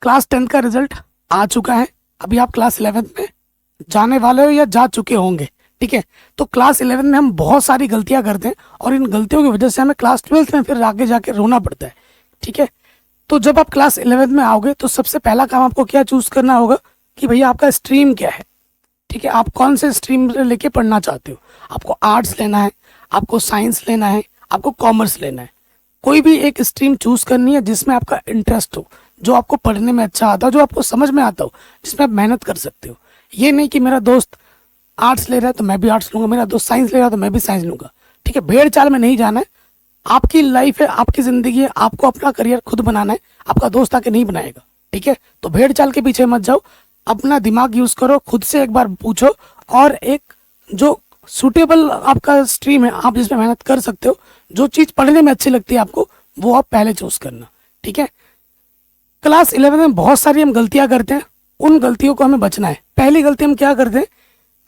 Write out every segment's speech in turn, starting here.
Class 10th का result आ चुका है। अभी आप क्लास 11th में जाने वाले हो या जा चुके होंगे। ठीक है, तो क्लास 11 में हम बहुत सारी गलतियां करते हैं और इन गलतियों की वजह से हमें क्लास 12th में फिर आगे जाके रोना पड़ता है। ठीक है, तो जब आप क्लास 11th में आओगे तो सबसे पहला काम आपको क्या चूज करना होगा कि भैया आपका स्ट्रीम क्या है। ठीक है, आप कौन से स्ट्रीम लेके पढ़ना चाहते हो। आपको आर्ट्स लेना है, आपको साइंस लेना है, आपको कॉमर्स लेना है। कोई भी एक स्ट्रीम चूज करनी है जिसमें आपका इंटरेस्ट हो, जो आपको पढ़ने में अच्छा आता हो, जो आपको समझ में आता हो, जिसमें आप मेहनत कर सकते हो। ये नहीं कि मेरा दोस्त आर्ट्स ले रहा है तो मैं भी आर्ट्स लूंगा, मेरा दोस्त साइंस ले रहा है तो मैं भी साइंस लूंगा। ठीक है, भेड़ चाल में नहीं जाना है। आपकी लाइफ है, आपकी जिंदगी है, आपको अपना करियर खुद बनाना है, आपका दोस्त आके नहीं बनाएगा। ठीक है, तो भेड़ चाल के पीछे मत जाओ, अपना दिमाग यूज करो, खुद से एक बार पूछो और एक जो सुटेबल आपका स्ट्रीम है, आप जिसमें मेहनत कर सकते हो, जो चीज पढ़ने में अच्छी लगती है आपको, वो आप पहले चूज करना। ठीक है, क्लास 11 में बहुत सारी हम गलतियां करते हैं, उन गलतियों को हमें बचना है। पहली गलती हम क्या करते हैं,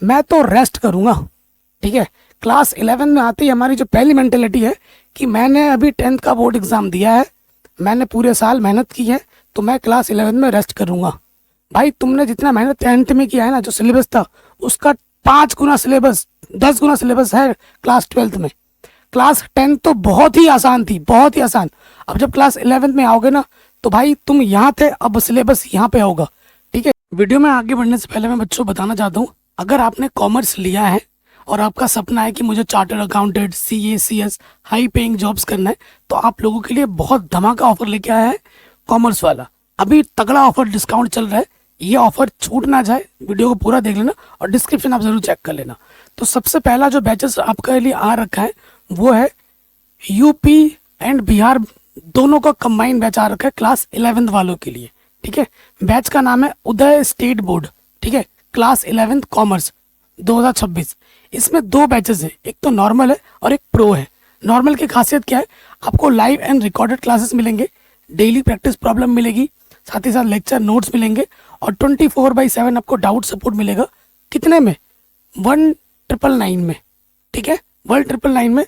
मैं तो रेस्ट करूंगा। ठीक है, क्लास 11 में आते ही हमारी जो पहली मेंटेलिटी है कि मैंने अभी 10th का बोर्ड एग्जाम दिया है, मैंने पूरे साल मेहनत की है, तो मैं क्लास 11 में रेस्ट करूंगा। भाई तुमने जितना मेहनत 10th में किया है ना, जो सिलेबस था उसका 5 गुना सिलेबस, 10 गुना सिलेबस है क्लास 12th में। क्लास 10 तो बहुत ही आसान थी, बहुत ही आसान। अब जब क्लास 11th में आओगे ना, तो भाई तुम यहाँ थे, अब सिलेबस यहाँ पे होगा। ठीक है, वीडियो में आगे बढ़ने से पहले मैं बच्चों बताना चाहता हूँ, अगर आपने कॉमर्स लिया है और आपका सपना है कि मुझे chartered accountant, CA, CS, high paying jobs करना है, तो आप लोगों के लिए बहुत धमाका ऑफर लेके आया है कॉमर्स वाला। अभी तगड़ा ऑफर डिस्काउंट चल रहा है, ये ऑफर छूट ना जाए, वीडियो को पूरा देख लेना और डिस्क्रिप्शन आप जरूर चेक कर लेना। तो सबसे पहला जो बैचेस आपके लिए आ रखा है वो है यूपी एंड बिहार दोनों का कंबाइन बैच आ रखा है क्लास 11th वालों के लिए। ठीक है, बैच का नाम है उदय स्टेट बोर्ड। ठीक है, क्लास 11th कॉमर्स 2026। इसमें दो बैचेस हैं, एक तो नॉर्मल है और एक प्रो है। नॉर्मल की खासियत क्या है, आपको लाइव एंड रिकॉर्डेड क्लासेस मिलेंगे, डेली प्रैक्टिस प्रॉब्लम मिलेगी, साथ ही साथ लेक्चर नोट्स मिलेंगे और 24/7 आपको डाउट सपोर्ट मिलेगा। कितने में? 1999 में। ठीक है, 1999 में।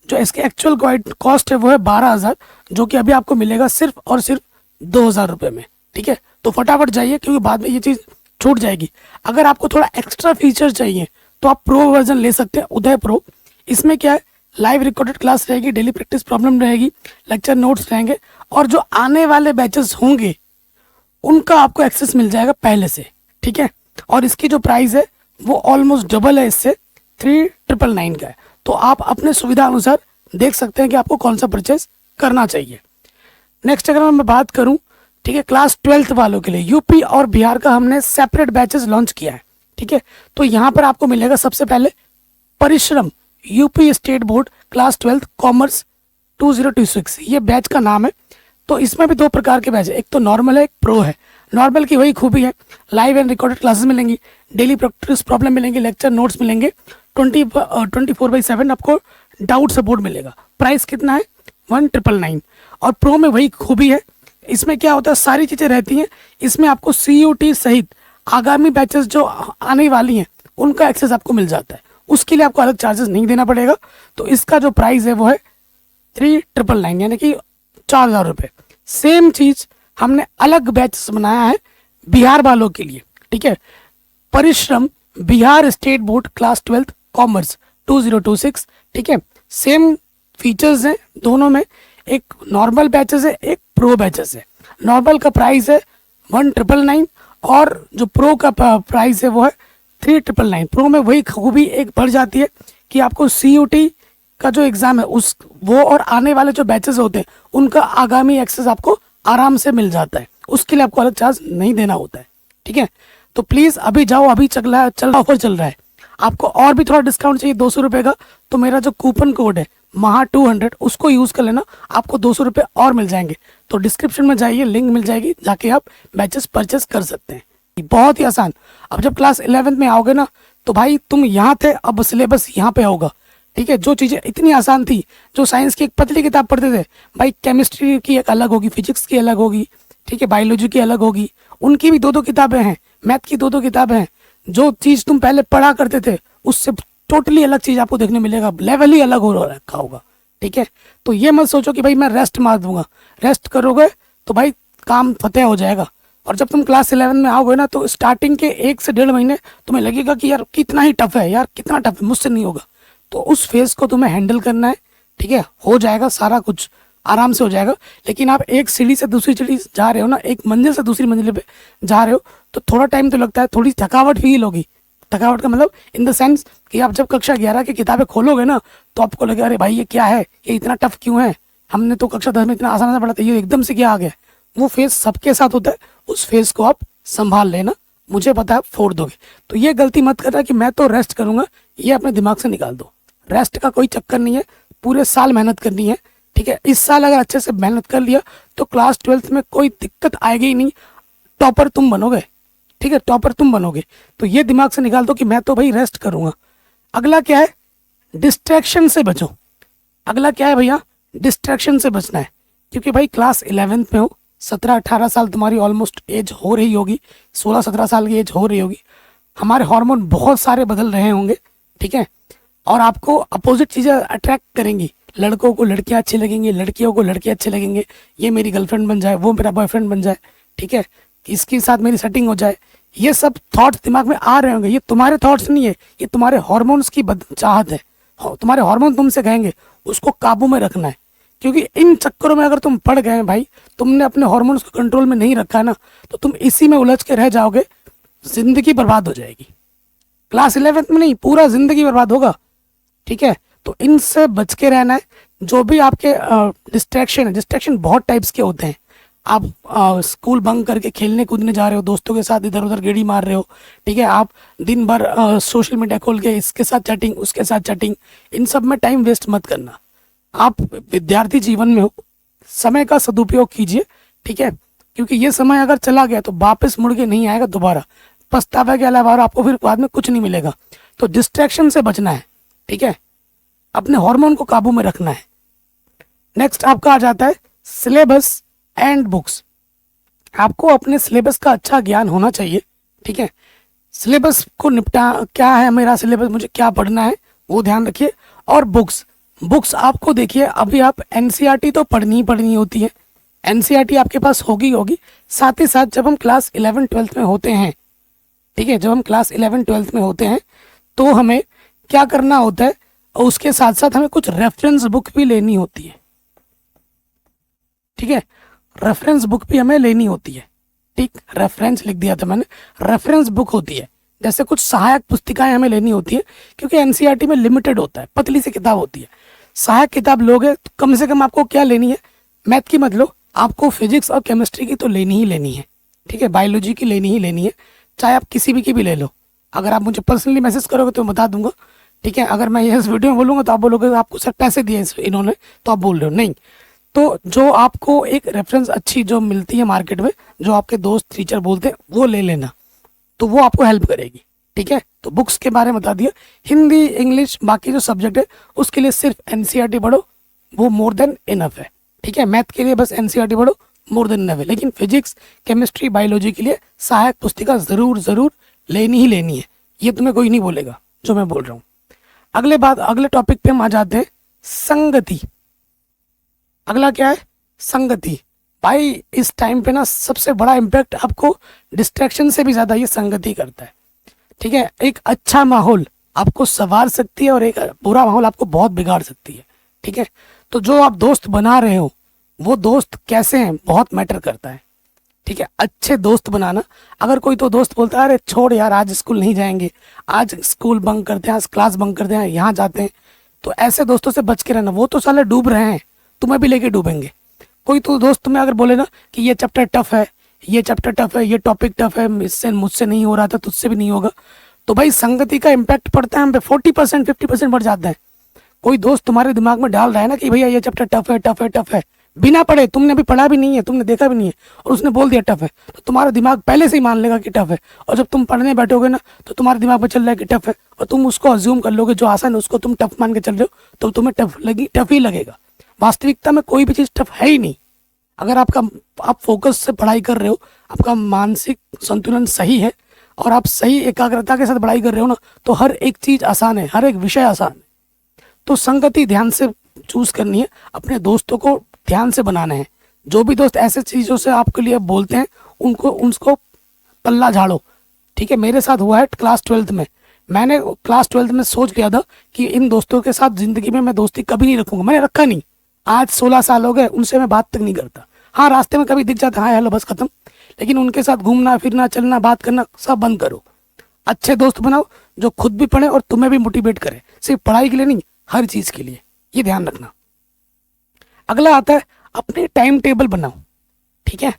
जो इसके एक्चुअल कॉस्ट है वो है 12,000, जो कि अभी आपको मिलेगा सिर्फ और सिर्फ 2,000 रुपये में। ठीक है, तो फटाफट जाइए क्योंकि बाद में ये चीज़ छूट जाएगी। अगर आपको थोड़ा एक्स्ट्रा फीचर चाहिए तो आप प्रो वर्जन ले सकते हैं, उदय प्रो। इसमें क्या है, लाइव रिकॉर्डेड क्लास रहेगी, डेली प्रैक्टिस प्रॉब्लम रहेगी, लेक्चर नोट्स रहेंगे और जो आने वाले बैचेस होंगे उनका आपको एक्सेस मिल जाएगा पहले से। ठीक है, और इसकी जो प्राइस है वो ऑलमोस्ट डबल है, इससे 3,999 का है। तो आप अपने सुविधा अनुसार देख सकते हैं कि आपको कौन सा परचेज करना चाहिए। नेक्स्ट अगर मैं बात करूं, ठीक है, क्लास 12th वालों के लिए यूपी और बिहार का हमने सेपरेट बैचेस लॉन्च किया है। ठीक है, तो यहाँ पर आपको मिलेगा सबसे पहले परिश्रम UP state board class 12th commerce 2026, ये बैच का नाम है। तो इसमें भी दो प्रकार के बैच है, एक तो नॉर्मल है, एक प्रो है। नॉर्मल की वही खूबी है, लाइव एंड रिकॉर्डेड क्लासेस मिलेंगी, डेली प्रैक्टिस प्रॉब्लम मिलेंगे, लेक्चर नोट्स मिलेंगे, 24/7 आपको डाउट सपोर्ट मिलेगा। प्राइस कितना है? 1999। और प्रो में वही खूबी है, इसमें क्या होता है, सारी चीज़ें रहती हैं। इसमें आपको CUT सहित आगामी बैचेस जो आने वाली हैं उनका एक्सेस आपको मिल जाता है, उसके लिए आपको अलग चार्जेस नहीं देना पड़ेगा। तो इसका जो प्राइस है वो है 3,999, यानी कि 4,000 रुपये। सेम चीज हमने अलग बैच बनाया है बिहार वालों के लिए। ठीक है, परिश्रम Bihar state board class 12th commerce 2026। ठीक है, सेम फीचर्स हैं दोनों में, एक नॉर्मल बैचेस है, एक प्रो बैचेस है। नॉर्मल का प्राइस है 1999 और जो प्रो का प्राइस है वो है 3,999। प्रो में वही खूबी एक बढ़ जाती है कि आपको CUT का जो एग्जाम है उस वो और आने वाले जो बैचेस होते हैं उनका आगामी एक्सेस आपको आराम से मिल जाता है, उसके लिए आपको अलग चार्ज नहीं देना होता है। ठीक है, तो प्लीज अभी जाओ, अभी चल रहा ऑफर चल रहा है। आपको और भी थोड़ा डिस्काउंट चाहिए 200 रुपये का, तो मेरा जो कूपन कोड है MAHA200 उसको यूज कर लेना, आपको 200 रुपये और मिल जाएंगे। तो डिस्क्रिप्शन में जाइए, लिंक मिल जाएगी, जाके आप बैचेस परचेस कर सकते हैं। बहुत ही आसान। अब जब क्लास 11th में आओगे ना, तो भाई तुम यहाँ थे, अब सिलेबस यहाँ पे होगा। ठीक है, जो चीजें इतनी आसान थी, जो साइंस की एक पतली किताब पढ़ते थे, भाई केमिस्ट्री की एक अलग होगी, फिजिक्स की अलग होगी, ठीक है, बायोलॉजी की अलग होगी, उनकी भी 2-2 किताबें हैं, मैथ की 2-2 किताबें हैं। जो चीज तुम पहले पढ़ा करते थे उससे टोटली अलग चीज आपको देखने मिलेगा, लेवल ही अलग हो रखा होगा। ठीक है, तो ये मत सोचो कि भाई मैं रेस्ट मार दूंगा, रेस्ट करोगे तो भाई काम फतेह हो जाएगा। और जब तुम क्लास 11 में आओगे ना तो स्टार्टिंग के 1 से 1.5 महीने तुम्हें लगेगा कि यार कितना ही टफ है, यार कितना टफ है, मुझसे नहीं होगा। तो उस फेज को तुम्हें हैंडल करना है, ठीक है। हो जाएगा, सारा कुछ आराम से हो जाएगा। लेकिन आप एक सीढ़ी से दूसरी सीढ़ी जा रहे हो ना, एक मंजिल से दूसरी मंजिल पे जा रहे हो, तो थोड़ा टाइम तो लगता है, थोड़ी थकावट फील होगी। थकावट का मतलब इन द सेंस कि आप जब कक्षा 11 की किताबें खोलोगे ना तो आपको लगेगा अरे भाई ये क्या है, ये इतना टफ क्यों है, हमने तो कक्षा 10 में इतना आसान पढ़ा था, ये एकदम से क्या आ गया। वो फेज सबके साथ होता है, उस फेज को आप संभाल लेना, मुझे पता है आप फोड़ दोगे। तो ये गलती मत करना कि मैं तो रेस्ट करूंगा, ये अपने दिमाग से निकाल दो। रेस्ट का कोई चक्कर नहीं है, पूरे साल मेहनत करनी है, ठीक है। इस साल अगर अच्छे से मेहनत कर लिया तो क्लास 12th में कोई दिक्कत आएगी ही नहीं, टॉपर तुम बनोगे, ठीक है, टॉपर तुम बनोगे। तो ये दिमाग से निकाल दो कि मैं तो भाई रेस्ट करूंगा। अगला क्या है, डिस्ट्रैक्शन से बचो। अगला क्या है भैया, डिस्ट्रैक्शन से बचना है। क्योंकि भाई क्लास 11th में हो, 17-18 साल तुम्हारी ऑलमोस्ट एज हो रही होगी, 16-17 साल की एज हो रही होगी। हमारे हार्मोन बहुत सारे बदल रहे होंगे, ठीक है। और आपको अपोजिट चीज़ें अट्रैक्ट करेंगी, लड़कों को लड़कियां अच्छी लगेंगी, लड़कियों को लड़के अच्छे लगेंगे, ये मेरी गर्लफ्रेंड बन जाए, वो मेरा बॉयफ्रेंड बन जाए, ठीक है, इसके साथ मेरी सेटिंग हो जाए। ये सब थॉट्स दिमाग में आ रहे होंगे, ये तुम्हारे थॉट्स नहीं है, ये तुम्हारे हार्मोन्स की चाहत है। तुम्हारे हार्मोन तुमसे कहेंगे, उसको काबू में रखना है। क्योंकि इन चक्करों में अगर तुम पड़ गए भाई, तुमने अपने हार्मोन्स को कंट्रोल में नहीं रखा है ना, तो तुम इसी में उलझ के रह जाओगे, जिंदगी बर्बाद हो जाएगी। क्लास 11th में नहीं, पूरा जिंदगी बर्बाद होगा, ठीक है। तो इनसे बच के रहना है। जो भी आपके डिस्ट्रैक्शन है, डिस्ट्रैक्शन बहुत टाइप्स के होते हैं। आप स्कूल बंक करके खेलने कूदने जा रहे हो, दोस्तों के साथ इधर उधर गेड़ी मार रहे हो, ठीक है। आप दिन भर सोशल मीडिया खोल के इसके साथ चैटिंग, उसके साथ चैटिंग, इन सब में टाइम वेस्ट मत करना। आप विद्यार्थी जीवन में हो, समय का सदुपयोग कीजिए, ठीक है। क्योंकि ये समय अगर चला गया तो वापस मुड़ के नहीं आएगा दोबारा, पछतावे के अलावा और आपको फिर बाद में कुछ नहीं मिलेगा। तो डिस्ट्रैक्शन से बचना है, ठीक है, अपने हार्मोन को काबू में रखना है। नेक्स्ट आपका आ जाता है सिलेबस एंड बुक्स। आपको अपने सिलेबस का अच्छा ज्ञान होना चाहिए, ठीक है। सिलेबस को निपटा, क्या है मेरा सिलेबस, मुझे क्या पढ़ना है, वो ध्यान रखिए। और बुक्स आपको देखिए, अभी आप एनसीईआरटी तो पढ़नी ही पढ़नी होती है, एनसीईआरटी आपके पास होगी। साथ ही साथ जब हम क्लास 11-12 में होते हैं, ठीक है, जब हम क्लास 11-12 में होते हैं तो हमें क्या करना होता है, और उसके साथ साथ हमें कुछ रेफरेंस बुक भी लेनी होती है, ठीक है। रेफरेंस बुक भी हमें लेनी होती है, ठीक, रेफरेंस लिख दिया था मैंने, रेफरेंस बुक होती है। जैसे कुछ सहायक पुस्तिकाएं हमें लेनी होती है, क्योंकि एनसीईआरटी में लिमिटेड होता है, पतली सी किताब होती है। सहायक किताब लोगे तो कम से कम आपको क्या लेनी है, मैथ की मत लो, आपको फिजिक्स और केमिस्ट्री की तो लेनी ही लेनी है, ठीक है, बायोलॉजी की लेनी ही लेनी है, चाहे आप किसी भी की भी ले लो। अगर आप मुझे पर्सनली मैसेज करोगे तो मैं बता दूंगा, ठीक है। अगर मैं ये इस वीडियो में बोलूंगा तो आप बोलोगे आपको सर पैसे दिए इन्होंने तो आप बोल रहे हो, नहीं। तो जो आपको एक रेफरेंस अच्छी जो मिलती है मार्केट में, जो आपके दोस्त टीचर बोलते हैं, वो ले लेना, तो वो आपको हेल्प करेगी, ठीक है। तो बुक्स के बारे में बता दिया। हिंदी, इंग्लिश, बाकी जो सब्जेक्ट है उसके लिए सिर्फ एनसीईआरटी पढ़ो, वो मोर देन इनफ है, ठीक है। मैथ के लिए बस एनसीईआरटी पढ़ो, मोर देन इनफ है। लेकिन फिजिक्स, केमिस्ट्री, बायोलॉजी के लिए सहायक पुस्तिका जरूर लेनी ही लेनी है, ये तुम्हें कोई नहीं बोलेगा जो मैं बोल रहा हूँ। अगले टॉपिक पे हम आ जाते हैं, संगति। अगला क्या है, संगति। भाई इस टाइम पे ना सबसे बड़ा इम्पैक्ट आपको डिस्ट्रैक्शन से भी ज्यादा ये संगति करता है, ठीक है। एक अच्छा माहौल आपको संवार सकती है और एक बुरा माहौल आपको बहुत बिगाड़ सकती है, ठीक है। तो जो आप दोस्त बना रहे हो, वो दोस्त कैसे हैं बहुत मैटर करता है, ठीक है। अच्छे दोस्त बनाना। अगर कोई तो दोस्त बोलता है अरे छोड़ यार आज स्कूल नहीं जाएंगे, आज स्कूल बंक करते हैं, आज क्लास बंक करते हैं, यहाँ जाते हैं, तो ऐसे दोस्तों से बच के रहना। वो तो साले डूब रहे हैं, तुम्हें भी लेके डूबेंगे। कोई तो दोस्त तुम्हें अगर बोले ना कि ये चैप्टर टफ है, ये चैप्टर टफ है, ये टॉपिक टफ है, इससे मुझसे नहीं हो रहा था, तुझसे भी नहीं होगा, तो भाई संगति का इम्पैक्ट पड़ता है हम पे, 40% 50% बढ़ जाता है। कोई दोस्त तुम्हारे दिमाग में डाल रहा है ना कि भैया ये चैप्टर टफ है, टफ है, टफ है, बिना पढ़े, तुमने अभी पढ़ा भी नहीं है, तुमने देखा भी नहीं है, और उसने बोल दिया टफ है, तो तुम्हारा दिमाग पहले से ही मान लेगा कि टफ है। और जब तुम पढ़ने बैठोगे ना तो तुम्हारे दिमाग में चल रहा है कि टफ है, और तुम उसको अज्यूम कर लोगे, जो आसान है उसको तुम टफ मान के चल रहे हो, तो तुम्हें टफ ही लगेगा। वास्तविकता में कोई भी चीज़ टफ है ही नहीं। अगर आप फोकस से पढ़ाई कर रहे हो, आपका मानसिक संतुलन सही है और आप सही एकाग्रता के साथ पढ़ाई कर रहे हो ना, तो हर एक चीज़ आसान है, हर एक विषय आसान है। तो संगति ध्यान से चूज करनी है, अपने दोस्तों को ध्यान से बनाना है। जो भी दोस्त ऐसे चीज़ों से आपके लिए बोलते हैं उनको उनको पल्ला झाड़ो, ठीक है। मेरे साथ हुआ है क्लास 12th में। मैंने क्लास 12th में सोच लिया था कि इन दोस्तों के साथ ज़िंदगी में मैं दोस्ती कभी नहीं रखूंगा, मैंने रखा नहीं। आज 16 साल हो गए, उनसे मैं बात तक नहीं करता। हाँ, रास्ते में कभी दिख जाता, हाँ हेलो बस खत्म। लेकिन उनके साथ घूमना फिरना चलना बात करना सब बंद करो। अच्छे दोस्त बनाओ जो खुद भी पढ़े और तुम्हें भी मोटिवेट करे, सिर्फ पढ़ाई के लिए नहीं, हर चीज़ के लिए, ये ध्यान रखना। अगला आता है अपने टाइम टेबल बनाओ, ठीक है।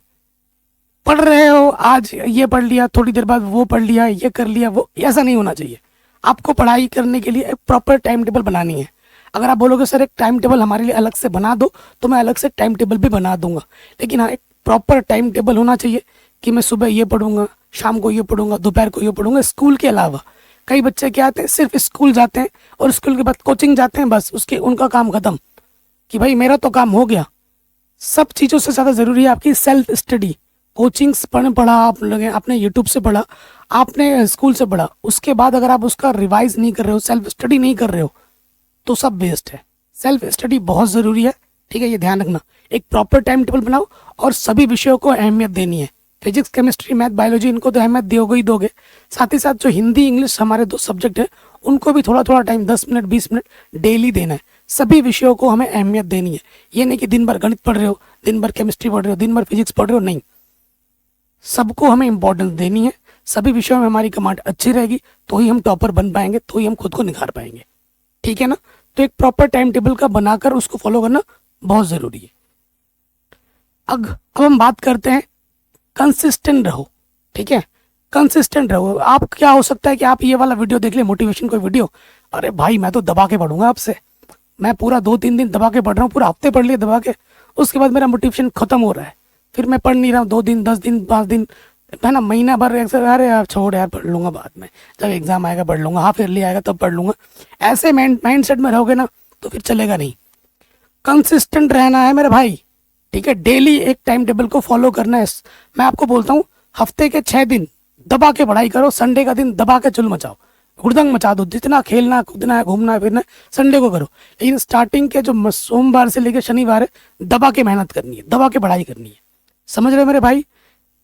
पढ़ रहे हो, आज ये पढ़ लिया, थोड़ी देर बाद वो पढ़ लिया, ये कर लिया, वो ऐसा नहीं होना चाहिए। आपको पढ़ाई करने के लिए एक प्रॉपर टाइम टेबल बनानी है। अगर आप बोलोगे सर एक टाइम टेबल हमारे लिए अलग से बना दो, तो मैं अलग से टाइम टेबल भी बना दूंगा। लेकिन हाँ, एक प्रॉपर टाइम टेबल होना चाहिए कि मैं सुबह ये पढ़ूंगा, शाम को ये पढ़ूंगा, दोपहर को ये पढ़ूंगा। स्कूल के अलावा कई बच्चे क्या आते हैं, सिर्फ स्कूल जाते हैं और स्कूल के बाद कोचिंग जाते हैं, बस उसके उनका काम खत्म कि भाई मेरा तो काम हो गया। सब चीज़ों से ज़्यादा ज़रूरी है आपकी सेल्फ स्टडी। कोचिंग्स पढ़ा आप लोगों, आपने यूट्यूब से पढ़ा, आपने स्कूल से पढ़ा, उसके बाद अगर आप उसका रिवाइज नहीं कर रहे हो, सेल्फ स्टडी नहीं कर रहे हो, तो सब वेस्ट है। सेल्फ स्टडी बहुत ज़रूरी है, ठीक है, ये ध्यान रखना। एक प्रॉपर टाइम टेबल बनाओ और सभी विषयों को अहमियत देनी है। फिजिक्स, केमिस्ट्री, मैथ, बायोलॉजी, इनको तो अहमियत दोगे ही दोगे। साथ ही साथ जो हिंदी इंग्लिश हमारे 2 सब्जेक्ट हैं, उनको भी थोड़ा थोड़ा टाइम 10 मिनट 20 मिनट डेली देना है। सभी विषयों को हमें अहमियत देनी है। ये नहीं कि दिन भर गणित पढ़ रहे हो, दिन भर केमिस्ट्री पढ़ रहे हो, दिन भर फिजिक्स पढ़ रहे हो, नहीं। सबको हमें इंपॉर्टेंस देनी है। सभी विषयों में हमारी कमांड अच्छी रहेगी तो ही हम टॉपर बन पाएंगे, तो ही हम खुद को निखार पाएंगे, ठीक है ना। तो एक प्रॉपर टाइम टेबल का बनाकर उसको फॉलो करना बहुत ज़रूरी है। अब हम बात करते हैं कंसिस्टेंट रहो, ठीक है। कंसिस्टेंट रहो। आप क्या हो सकता है कि आप ये वाला वीडियो देख ले, मोटिवेशन कोई वीडियो, अरे भाई मैं तो दबा के पढ़ूंगा आपसे, मैं पूरा 2-3 दिन दबा के पढ़ रहा हूँ, पूरा हफ्ते पढ़ लिया दबा के, उसके बाद मेरा मोटिवेशन खत्म हो रहा है, फिर मैं पढ़ नहीं रहा हूँ 2 दिन 10 दिन 5 दिन, है ना, महीना भर। अरे यार छोड़ यार, पढ़ लूंगा बाद में, जब एग्जाम आएगा पढ़ लूंगा, हाफ ईयरली आएगा तब पढ़ लूंगा। ऐसे माइंड सेट में रहोगे ना तो फिर चलेगा नहीं। कंसिस्टेंट रहना है मेरे भाई, ठीक है। डेली एक टाइम टेबल को फॉलो करना है। मैं आपको बोलता हूँ हफ्ते के 6 दिन दबा के पढ़ाई करो, संडे का दिन दबा के चुल मचाओ, हुड़दंग मचा दो। जितना खेलना कूदना है, घूमना फिरना है, संडे को करो। लेकिन स्टार्टिंग के जो सोमवार से लेकर शनिवार है, दबा के मेहनत करनी है, दबा के पढ़ाई करनी है। समझ रहे हो मेरे भाई,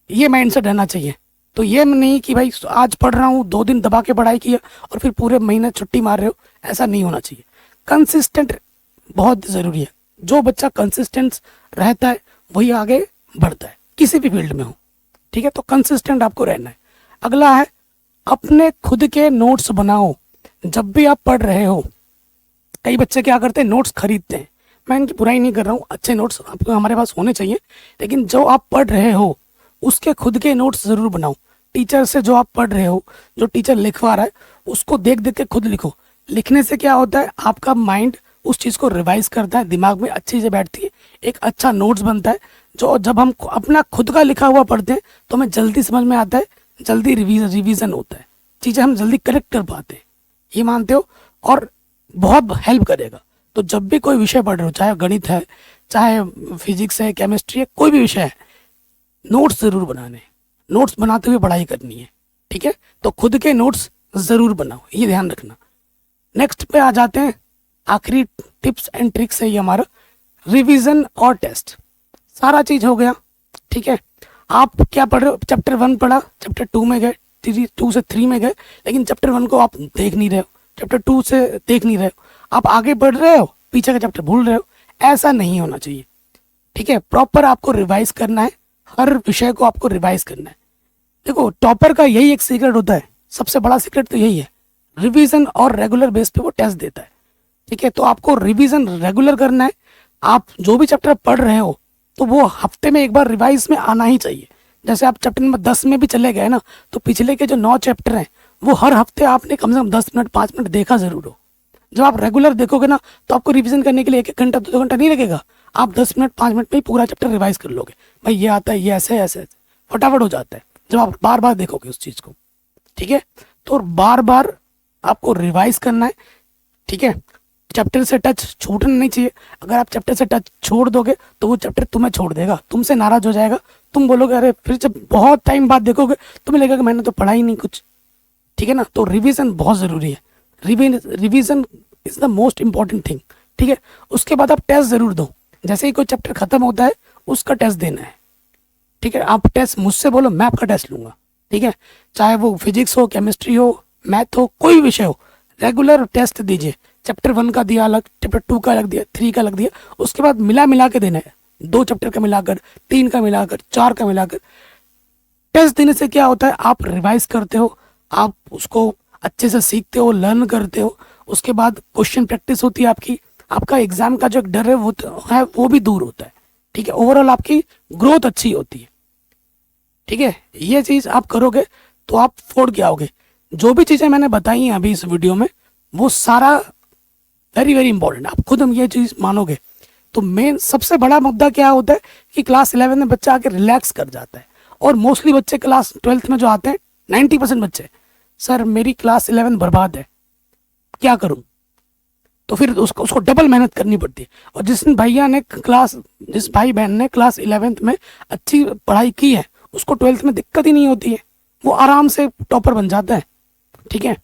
ये माइंडसेट रहना चाहिए। तो ये नहीं कि भाई आज पढ़ रहा हूँ 2 दिन दबा के पढ़ाई किया और फिर पूरे महीने छुट्टी मार रहे हो, ऐसा नहीं होना चाहिए। कंसिस्टेंट बहुत ज़रूरी है। जो बच्चा कंसिस्टेंट रहता है वही आगे बढ़ता है, किसी भी फील्ड में हो, ठीक है। तो कंसिस्टेंट आपको रहना है। अगला है अपने खुद के नोट्स बनाओ जब भी आप पढ़ रहे हो। कई बच्चे क्या करते हैं, नोट्स खरीदते हैं। मैं इनकी बुराई नहीं कर रहा हूँ, अच्छे नोट्स आपको हमारे पास होने चाहिए, लेकिन जो आप पढ़ रहे हो उसके खुद के नोट्स ज़रूर बनाओ। टीचर से जो आप पढ़ रहे हो, जो टीचर लिखवा रहा है, उसको देख देख के खुद लिखो। लिखने से क्या होता है, आपका माइंड उस चीज़ को रिवाइज करता है, दिमाग में अच्छी से बैठती है, एक अच्छा नोट्स बनता है। जो जब हम अपना खुद का लिखा हुआ पढ़ते हैं तो हमें जल्दी समझ में आता है, जल्दी रिवीजन होता है, चीज़ें हम जल्दी करेक्ट कर पाते हैं, ये मानते हो, और बहुत हेल्प करेगा। तो जब भी कोई विषय पढ़ रहे हो, चाहे गणित है, चाहे फिजिक्स है, केमिस्ट्री है, कोई भी विषय है, नोट्स ज़रूर बनाने हैं। नोट्स बनाते हुए पढ़ाई करनी है, ठीक है। तो खुद के नोट्स ज़रूर बनाओ, ये ध्यान रखना। नेक्स्ट पे आ जाते हैं, आखिरी टिप्स एंड ट्रिक्स है ये हमारा, रिवीजन और टेस्ट। सारा चीज़ हो गया, ठीक है। आप क्या पढ़ रहे हो, चैप्टर 1 पढ़ा, चैप्टर 2 में गए, 2 से 3 में गए, लेकिन चैप्टर 1 को आप देख नहीं रहे हो, चैप्टर 2 से देख नहीं रहे हो, आप आगे बढ़ रहे हो, पीछे का चैप्टर भूल रहे हो। ऐसा नहीं होना चाहिए, ठीक है। प्रॉपर आपको रिवाइज करना है, हर विषय को आपको रिवाइज करना है। देखो टॉपर का यही एक सीक्रेट होता है, सबसे बड़ा सीक्रेट तो यही है, रिवीजन और रेगुलर बेस पे वो टेस्ट देता है, ठीक है। तो आपको रिवीजन रेगुलर करना है। आप जो भी चैप्टर पढ़ रहे हो तो वो हफ्ते में एक बार रिवाइज में आना ही चाहिए। जैसे आप चैप्टर नंबर 10 में भी चले गए ना, तो पिछले के जो 9 चैप्टर हैं वो हर हफ्ते आपने कम से कम 10 मिनट 5 मिनट देखा जरूर हो। जब आप रेगुलर देखोगे ना तो आपको रिवीजन करने के लिए 1-1 घंटा 2-2 घंटा नहीं लगेगा, आप 10 मिनट 5 मिनट में ही पूरा चैप्टर रिवाइज कर लोगे। भाई ये आता है, ये ऐसे ऐसे फटाफट हो जाता है जब आप बार बार देखोगे उस चीज़ को, ठीक है। तो बार बार आपको रिवाइज करना है, ठीक है। चैप्टर से टच छूटना नहीं चाहिए। अगर आप चैप्टर से टच छोड़ दोगे तो वो चैप्टर तुम्हें छोड़ देगा, तुमसे नाराज हो जाएगा, तुम बोलोगे अरे, फिर जब बहुत टाइम बाद देखोगे तुम्हें लगेगा कि मैंने तो पढ़ा ही नहीं कुछ, ठीक है ना। तो रिवीजन बहुत ज़रूरी है, revision is the most important thing, ठीक है। उसके बाद आप टेस्ट ज़रूर दो, जैसे ही कोई चैप्टर खत्म होता है उसका टेस्ट देना है, ठीक है, आप टेस्ट मुझसे बोलो, मैं आपका टेस्ट लूंगा। ठीक है, चाहे वो फिजिक्स हो, केमिस्ट्री हो, मैथ हो, कोई भी विषय हो, रेगुलर टेस्ट दीजिए। चैप्टर 1 का दिया अलग, चैप्टर 2 का अलग दिया, 3 का अलग दिया, उसके बाद मिला मिला के देना है। 2 चैप्टर का मिलाकर, 3 का मिलाकर, 4 का मिलाकर। टेस्ट देने से क्या होता है, आप रिवाइज करते हो, आप उसको अच्छे से सीखते हो, लर्न करते हो, उसके बाद क्वेश्चन प्रैक्टिस होती है आपकी, आपका एग्जाम का जो एक डर है वो भी दूर होता है। ठीक है, ओवरऑल आपकी ग्रोथ अच्छी होती है। ठीक है, ये चीज आप करोगे तो आप फोड़ के आओगे। जो भी चीजें मैंने बताई हैं अभी इस वीडियो में, वो सारा वेरी वेरी इंपॉर्टेंट, आप खुद हम ये चीज मानोगे। तो मेन सबसे बड़ा मुद्दा क्या होता है कि क्लास 11 में बच्चा आके रिलैक्स कर जाता है। और मोस्टली बच्चे क्लास 12th में जो आते हैं, 90% बच्चे, सर मेरी क्लास 11 बर्बाद है, क्या करूं? तो फिर उसको डबल मेहनत करनी पड़ती है। और जिस भाई बहन ने क्लास 11th में अच्छी पढ़ाई की है, उसको 12th में दिक्कत ही नहीं होती है, वो आराम से टॉपर बन जाता है। ठीक है,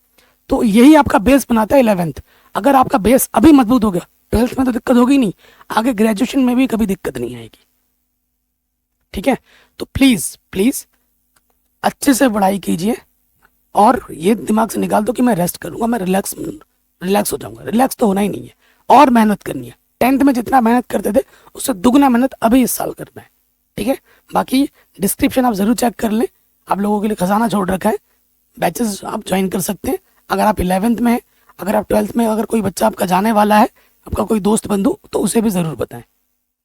तो यही आपका बेस बनाता है 11th। अगर आपका बेस अभी मजबूत हो गया, 12th में तो दिक्कत होगी नहीं, आगे ग्रेजुएशन में भी कभी दिक्कत नहीं आएगी। ठीक है, तो प्लीज प्लीज अच्छे से पढ़ाई कीजिए और ये दिमाग से निकाल दो कि मैं रेस्ट करूंगा, मैं रिलैक्स हो जाऊंगा। रिलैक्स तो होना ही नहीं है, और मेहनत करनी है। 10th में जितना मेहनत करते थे, उससे दुगना मेहनत अभी इस साल करना है। ठीक है, बाकी डिस्क्रिप्शन आप जरूर चेक कर लें, आप लोगों के लिए खजाना छोड़ रखा है, बैचेस आप ज्वाइन कर सकते हैं। अगर आप 11th में हैं, अगर आप 12th में, अगर कोई बच्चा आपका जाने वाला है, आपका कोई दोस्त बंधु, तो उसे भी ज़रूर बताएं।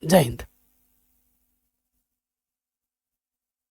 जय हिंद।